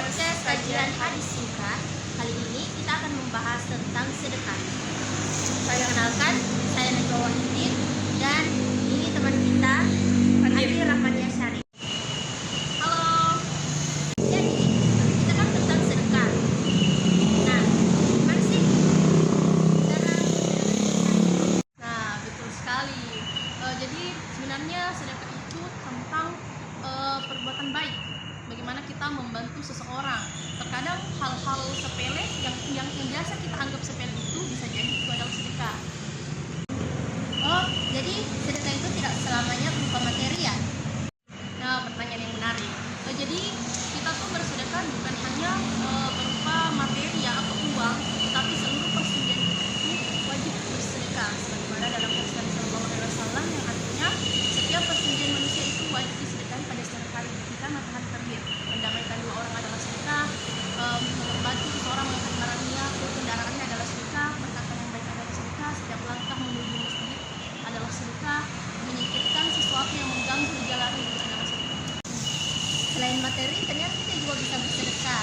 podcast kajian hadis singkat. Kali ini kita akan membahas tentang sedekah. Saya kenalkan, saya Najwa Wahidin dan ini teman kita Andi Rahmania Syarif. Halo. Jadi kita kan tentang sedekah. Nah, gimana sih? Nah, betul sekali. Jadi sebenarnya sedekah itu tentang perbuatan baik. Bagaimana kita membantu seseorang. Terkadang hal-hal sepele yang biasa kita anggap sepele itu bisa jadi itu adalah sedekah. Oh, jadi sedekah itu tidak selamanya berupa materi ya? Nah, pertanyaan yang menarik. Jadi kita tuh bersedekah bukan hanya berupa materi ya atau uang, tapi seluruh persendian kita itu wajib bersedekah. Sebagaimana dalam hadis Nabi Sallallahu Alaihi Wasallam yang artinya setiap persendian manusia itu wajib disedekahi pada setiap hari ketika matahari terbit. Mendamaikan dua orang adalah sedekah, membantu seseorang mengangkat barangnya atau kendaraannya adalah sedekah, berkata yang baik adalah sedekah, setiap langkah menuju masjid adalah sedekah, menyingkirkan sesuatu yang mengganggu di jalan itu adalah sedekah. Selain materi, ternyata kita juga bisa bersedekah.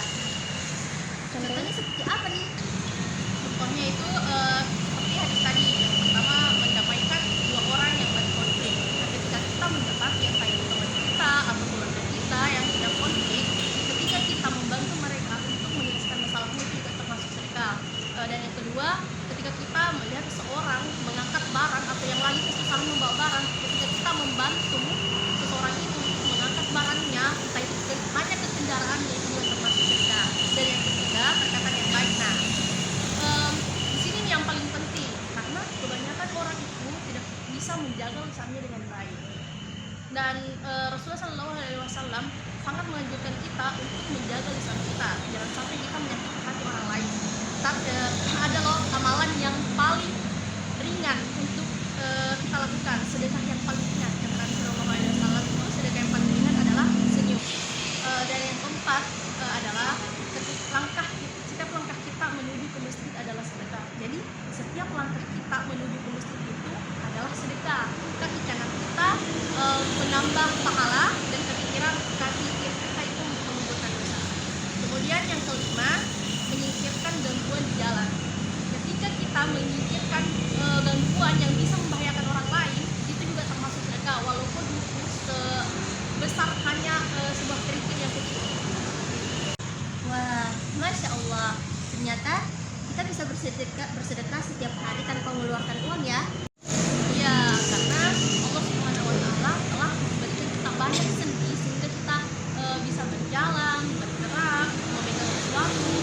Contohnya seperti apa nih? Contohnya itu seperti hadis tadi, yang pertama mendamaikan dua orang yang berkonflik. Nah, ketika kita mendapati yang baik teman kita atau keluarga kita yang sedang konflik, ketika kita membantu mereka untuk menyelesaikan masalahnya itu juga termasuk sedekah. Dan yang kedua, ketika kita melihat seseorang mengangkat barang atau yang lagi kesusahan membawa barang, ketika kita membantu seseorang itu untuk mengangkat barangnya, entah itu hanya ke kendaraannya, itu juga termasuk sedekah. Dan yang ketiga, perkataan yang baik. Nah, di sini nih yang paling penting, karena kebanyakan orang itu tidak bisa menjaga lisannya dengan baik. Dan Rasulullah Shallallahu Alaihi Wasallam sangat menganjurkan kita untuk menjaga lisan kita, jangan sampai kita menyakiti hati orang lain. Tapi ada loh amalan yang paling ringan untuk kita lakukan, sedekah yang paling ringan. Yang Nabi Shallallahu Alaihi Wasallam itu sedekah yang paling ringan adalah senyum. Dan yang keempat adalah setiap langkah kita menuju ke masjid adalah sedekah. Jadi setiap langkah kita menuju ke masjid itu adalah sedekah. Kaki kanan kita menambah pahala dan kaki kiri kita itu mengumpulkan dosa. Kemudian yang kelima, menyingkirkan gangguan di jalan. Ketika kita menyingkirkan gangguan yang bisa membahayakan orang lain, itu juga termasuk sedekah, walaupun sebesar hanya sebuah kerikil yang kecil. Wah, Masya Allah, ternyata kita bisa bersedekah setiap hari tanpa mengeluarkan uang ya. Ya, karena Allah Subhanahu wa Ta'ala telah memberikan kita banyak sendi sehingga kita bisa berjalan, bergerak, memegang sesuatu,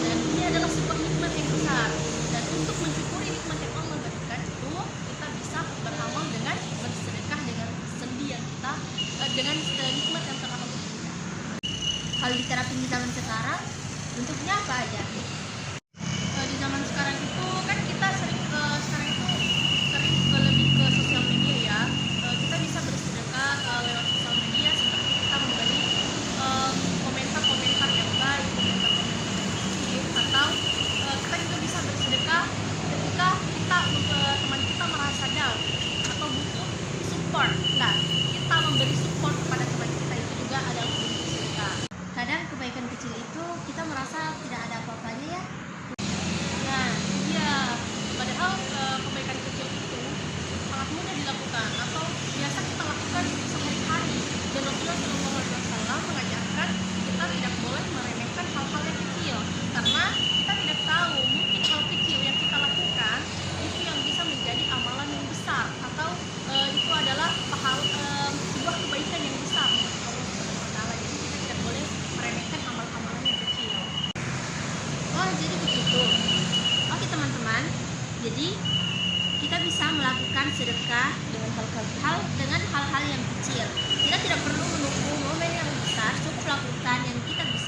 dan ini adalah sebuah nikmat yang besar. Dan untuk mensyukuri nikmat yang Allah berikan itu, kita bisa beramal dengan bersedekah dengan sendi yang kita dengan nikmat yang telah Allah berikan. Kalau diterapin di zaman sekarang, bentuknya apa aja? Di zaman sekarang itu kan kita sekarang itu sering lebih ke sosial media ya. Kita bisa bersedekah lewat sosial media seperti kita memberi komentar-komentar yang baik, komentar-komentar yang positif, atau kita juga bisa bersedekah ketika teman kita merasa down atau butuh support. Nah, kita memberi support kepada teman kita itu juga adalah bentuk sedekah. Kadang kebaikan kecil itu kita merasa tidak ada apa-apanya ya. Nah, iya. Padahal kebaikan kecil itu sangat mudah dilakukan atau biasa kita lakukan sehari-hari. Dan Rasulullah SAW mengajarkan kita tidak boleh meremehkan hal-hal yang kecil, karena kita tidak tahu mungkin hal kecil yang kita lakukan itu yang bisa menjadi amalan yang besar atau itu adalah sebuah kebaikan yang besar untuk Allah SWT. Jadi kita tidak boleh meremehkan amal-amalan yang kecil. Oh, jadi begitu. Oke teman-teman, jadi kita bisa melakukan sedekah dengan hal-hal yang kecil. Kita tidak perlu menunggu momen yang besar, cukup lakukan yang kita bisa